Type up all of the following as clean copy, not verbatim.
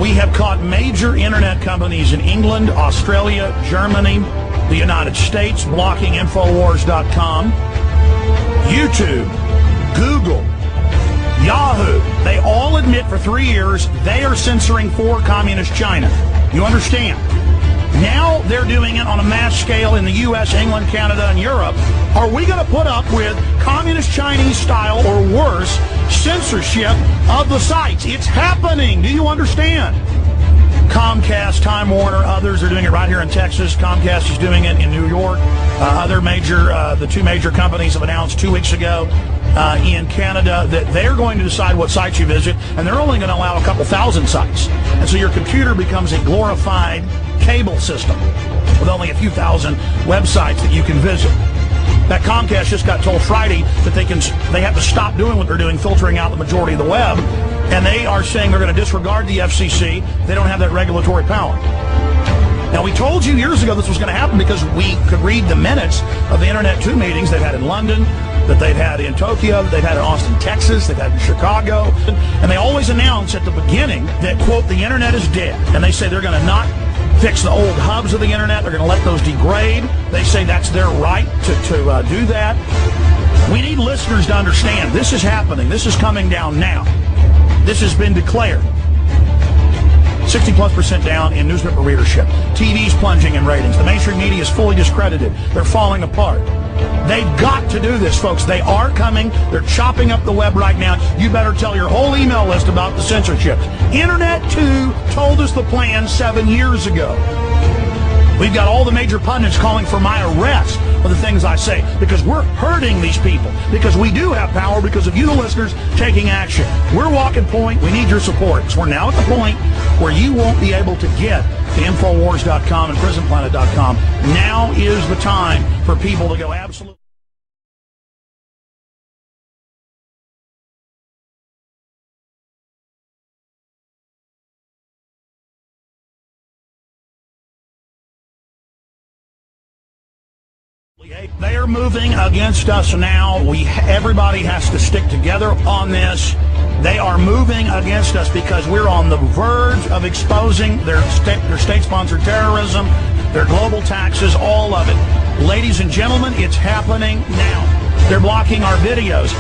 We have caught major internet companies in England, Australia, Germany, the United States, blocking Infowars.com, YouTube, Google, Yahoo. They all admit for 3 years they are censoring for Communist China. You understand? Now they're doing it on a mass scale in the U.S., England, Canada, and Europe. Are we going to put up with Communist Chinese style or worse censorship of the sites? It's happening. Do you understand? Comcast, Time Warner, others are doing it right here in Texas. Comcast is doing it in New York. The two major companies have announced 2 weeks ago in Canada that they're going to decide what sites you visit, and they're only going to allow a couple thousand sites. And so your computer becomes a glorified cable system with only a few thousand websites that you can visit. That Comcast just got told Friday that they have to stop doing what they're doing, filtering out the majority of the web, and they are saying they're going to disregard the FCC. They don't have that regulatory power. Now, we told you years ago this was going to happen because we could read the minutes of the Internet 2 meetings they've had in London, that they've had in Tokyo, that they've had in Austin, Texas, they've had in Chicago, and they always announce at the beginning that, quote, the Internet is dead, and they say they're going to not fix the old hubs of the Internet. They're going to let those degrade. They say that's their right to do that. We need listeners to understand this is happening. This is coming down now. This has been declared. 60+% down in newspaper readership. TV's plunging in ratings. The mainstream media is fully discredited. They're falling apart. They've got to do this, folks. They are coming. They're chopping up the web right now. You better tell your whole email list about the censorship. Internet 2 told us the plan 7 years ago. We've got all the major pundits calling for my arrest for the things I say because we're hurting these people, because we do have power because of you, the listeners, taking action. We're walking point. We need your support. So we're now at the point where you won't be able to get to Infowars.com and PrisonPlanet.com. Now is the time for people to go absolutely. They are moving against us now. Everybody has to stick together on this. They are moving against us because we're on the verge of exposing their state-sponsored terrorism, their global taxes, all of it. Ladies and gentlemen, it's happening now. They're blocking our videos.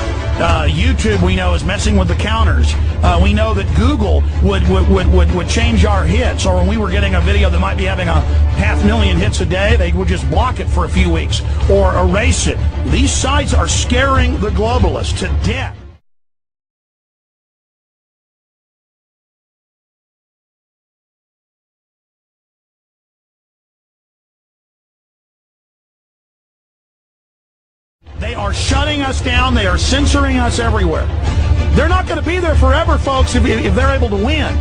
YouTube, we know, is messing with the counters. We know that Google would change our hits, or when we were getting a video that might be having 500,000 hits a day, they would just block it for a few weeks or erase it. These sites are scaring the globalists to death. They are shutting us down. They are censoring us everywhere. They're not going to be there forever, folks, if they're able to win.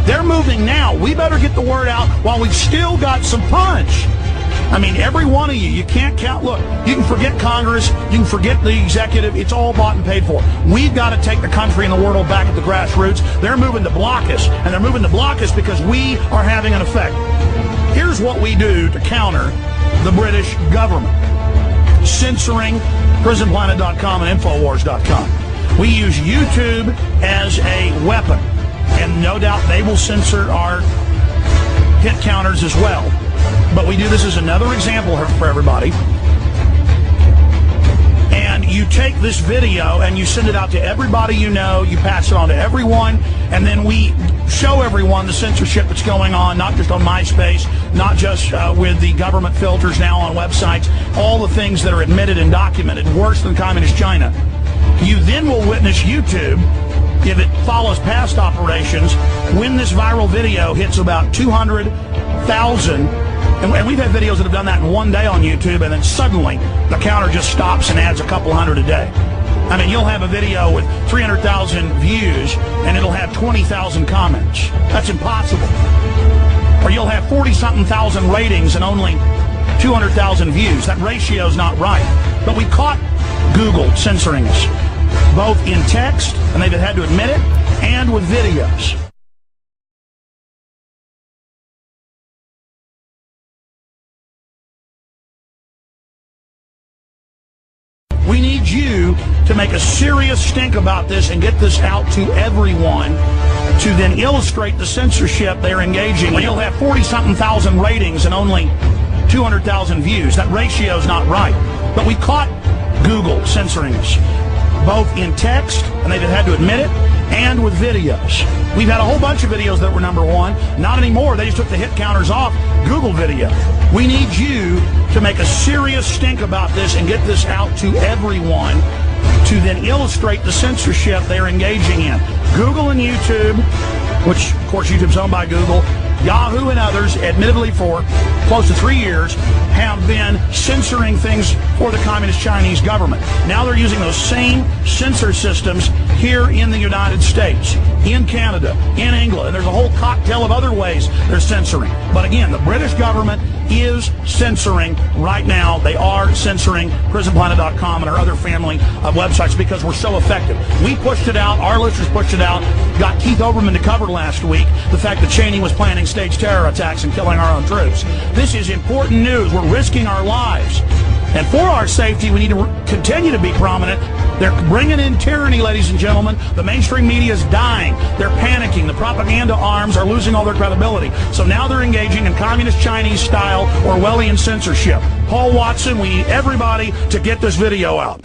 They're moving now. We better get the word out while we've still got some punch. I mean, every one of you can't count. Look, you can forget Congress. You can forget the executive. It's all bought and paid for. We've got to take the country and the world back at the grassroots. They're moving to block us, and they're moving to block us because we are having an effect. Here's what we do to counter the British government. Censoring PrisonPlanet.com and Infowars.com. We use YouTube as a weapon, and no doubt they will censor our hit counters as well. But we do this as another example for everybody. And you take this video and you send it out to everybody you know, you pass it on to everyone, and then we show everyone the censorship that's going on, not just on MySpace, not just with the government filters now on websites, all the things that are admitted and documented, worse than Communist China. You then will witness YouTube, if it follows past operations, when this viral video hits about 200,000, and we've had videos that have done that in one day on YouTube, and then suddenly the counter just stops and adds a couple hundred a day. I mean, you'll have a video with 300,000 views, and it'll have 20,000 comments. That's impossible. Or you'll have 40-something thousand ratings and only 200,000 views. That ratio's not right. But we caught Google censoring us, both in text, and they've had to admit it, and with videos. We need you to make a serious stink about this and get this out to everyone to then illustrate the censorship they're engaging in. You'll have 40-something thousand ratings and only 200,000 views. That ratio's not right. But we caught Google censoring us, both in text, and they've had to admit it, and with videos. We've had a whole bunch of videos that were #1. Not anymore. They just took the hit counters off Google video. We need you to make a serious stink about this and get this out to everyone to then illustrate the censorship they're engaging in. Google and YouTube, which of course YouTube's owned by Google, Yahoo and others, admittedly for close to 3 years, have been censoring things for the Communist Chinese government. Now they're using those same censor systems here in the United States, in Canada, in England, and there's a whole cocktail of other ways they're censoring. But again, the British government is censoring right now. They are censoring PrisonPlanet.com and our other family of websites because we're so effective. We pushed it out. Our listeners pushed it out. Got Keith Olbermann to cover last week the fact that Cheney was planning staged terror attacks and killing our own troops. This is important news. We're risking our lives. And for our safety, we need to continue to be prominent. They're bringing in tyranny, ladies and gentlemen. The mainstream media is dying. They're panicking. The propaganda arms are losing all their credibility. So now they're engaging in communist Chinese-style Orwellian censorship. Paul Watson, we need everybody to get this video out.